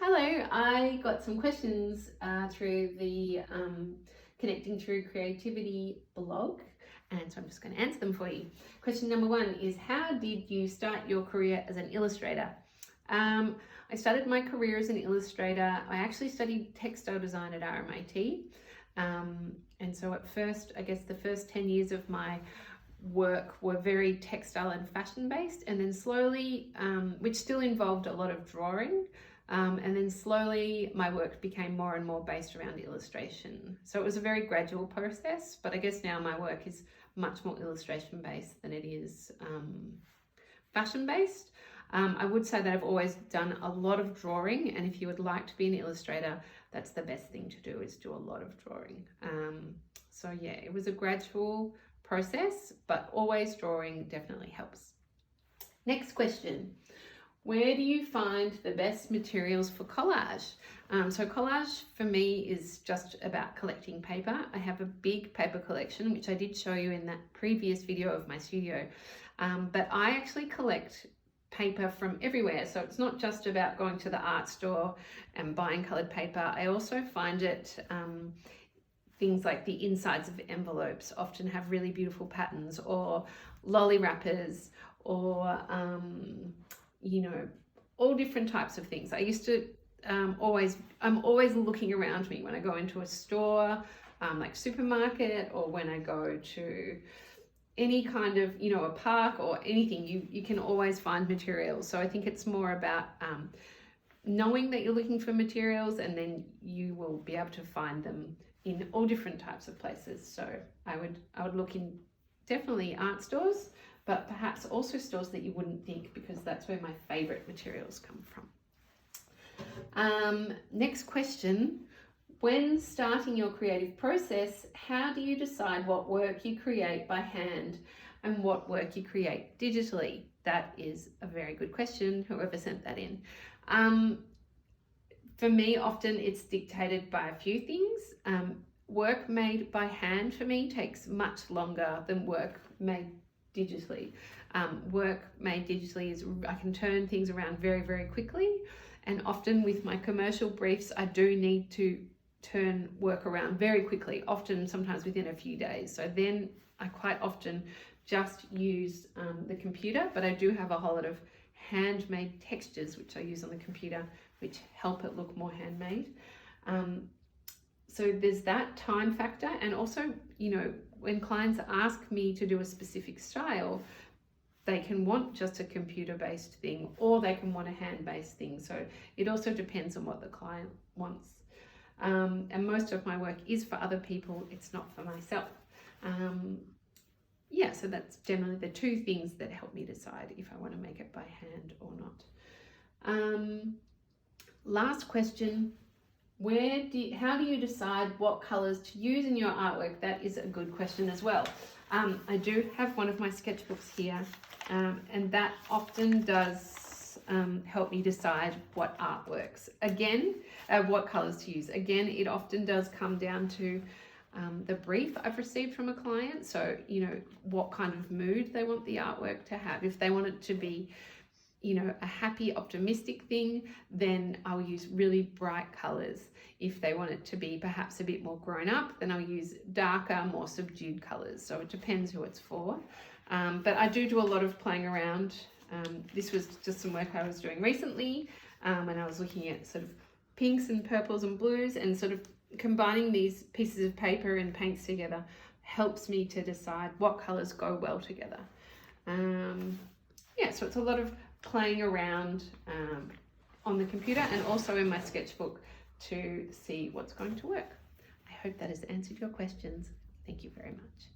Hello. I got some questions through the Connecting Through Creativity blog, and so I'm just going to answer them for you. Question number one is, how did you start your career as an illustrator? I started my career as an illustrator. I actually studied textile design at RMIT, and so at first, I guess the first 10 years of my work were very textile and fashion based, and then slowly, which still involved a lot of drawing, and then slowly my work became more and more based around illustration. So it was a very gradual process, but I guess now my work is much more illustration based than it is fashion based. I would say that I've always done a lot of drawing, and if you would like to be an illustrator, that's the best thing to do, is do a lot of drawing. So yeah, it was a gradual process, but always drawing definitely helps. Next question. Where do you find the best materials for collage? So collage for me is just about collecting paper. I have a big paper collection, which I did show you in that previous video of my studio, but I actually collect paper from everywhere. So it's not just about going to the art store and buying colored paper. I also find it things like the insides of envelopes often have really beautiful patterns, or lolly wrappers, or you know, all different types of things. I used to I'm always looking around me when I go into a store, like supermarket, or when I go to any kind of, you know, a park or anything. You can always find materials. So I think it's more about knowing that you're looking for materials, and then you will be able to find them in all different types of places. So I would look in definitely art stores, but perhaps also stores that you wouldn't think, because that's where my favorite materials come from. Next question. When starting your creative process, how do you decide what work you create by hand and what work you create digitally? That is a very good question, whoever sent that in. For me, often it's dictated by a few things. Work made by hand for me takes much longer than work made digitally. Work made digitally is, I can turn things around very, very quickly. And often with my commercial briefs, I do need to turn work around very quickly, often sometimes within a few days. So then I quite often just use the computer, but I do have a whole lot of handmade textures which I use on the computer, which help it look more handmade. So there's that time factor, and also, you know, when clients ask me to do a specific style, they can want just a computer-based thing, or they can want a hand-based thing. So it also depends on what the client wants. And most of my work is for other people, it's not for myself. Yeah, so that's generally the two things that help me decide if I want to make it by hand or not. Last question. How do you decide what colors to use in your artwork? That is a good question as well. I do have one of my sketchbooks here, and that often does help me decide what artworks. Again, what colors to use. Again, it often does come down to the brief I've received from a client. So, you know, what kind of mood they want the artwork to have. If they want it to be, you know, a happy, optimistic thing, then I'll use really bright colors. If they want it to be perhaps a bit more grown up, then I'll use darker, more subdued colors. So it depends who it's for. But I do a lot of playing around. This was just some work I was doing recently, and I was looking at sort of pinks and purples and blues, and sort of combining these pieces of paper and paints together helps me to decide what colors go well together. Yeah, so it's a lot of playing around on the computer and also in my sketchbook to see what's going to work. I hope that has answered your questions. Thank you very much.